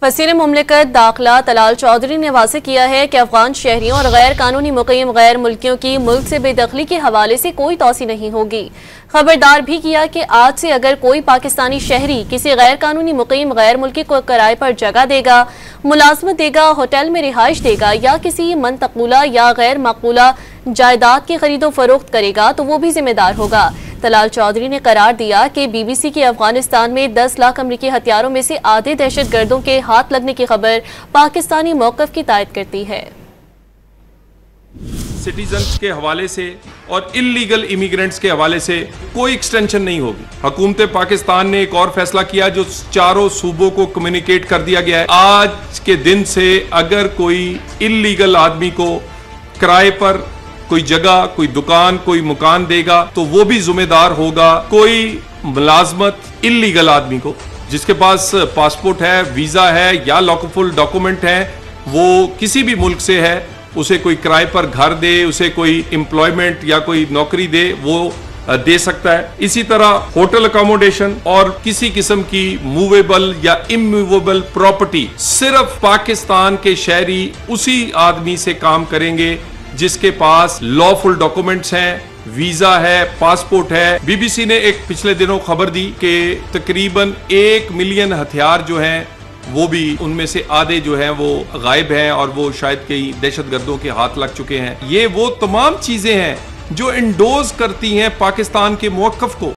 वज़ीर मुमलिकत दाखिला तलाल चौधरी ने वाज़ेह किया है कि अफगान शहरियों और गैर कानूनी मुक़ीम गैर मुल्कियों की मुल्क से बेदखली के हवाले से कोई तौसी नहीं होगी। खबरदार भी किया कि आज से अगर कोई पाकिस्तानी शहरी किसी गैर कानूनी मुक़ीम गैर मुल्की को किराए पर जगह देगा, मुलाजमत देगा, होटल में रिहाइश देगा या किसी मनतकुला या गैर मकबूला जायदाद की खरीदो फरोख्त करेगा तो वो भी जिम्मेदार होगा। तलाल चौधरी ने करार दिया कि BBC की अफगानिस्तान में 10 लाख अमरीकी हथियारों में से आधे दहशत गर्दों के हाथ लगने की खबर पाकिस्तानी मौक़िफ़ की तायद करती है। सिटीजन्स के हवाले से और इल्लीगल इमिग्रेंट्स के हवाले से कोई एक्सटेंशन नहीं होगी। हुकूमत पाकिस्तान ने एक और फैसला किया जो चारों सूबों को कम्युनिकेट कर दिया गया है। आज के दिन से अगर कोई इल्लीगल आदमी को किराए पर कोई जगह, कोई दुकान, कोई मकान देगा तो वो भी जिम्मेदार होगा। कोई मुलाजमत इल्लीगल आदमी को जिसके पास पासपोर्ट है, वीजा है या लॉकफुल डॉक्यूमेंट है, वो किसी भी मुल्क से है, उसे कोई किराए पर घर दे, उसे कोई एम्प्लॉयमेंट या कोई नौकरी दे, वो दे सकता है। इसी तरह होटल अकोमोडेशन और किसी किस्म की मूवेबल या इमूवेबल प्रॉपर्टी सिर्फ पाकिस्तान के शहरी उसी आदमी से काम करेंगे जिसके पास लॉफुल डॉक्यूमेंट्स हैं, वीजा है, पासपोर्ट है। BBC ने एक पिछले दिनों खबर दी कि तकरीबन 1 मिलियन हथियार जो हैं वो भी उनमें से आधे जो हैं वो गायब हैं और वो शायद कई दहशतगर्दों के हाथ लग चुके हैं। ये वो तमाम चीजें हैं जो इंडोर्स करती हैं पाकिस्तान के मौक़िफ़ को।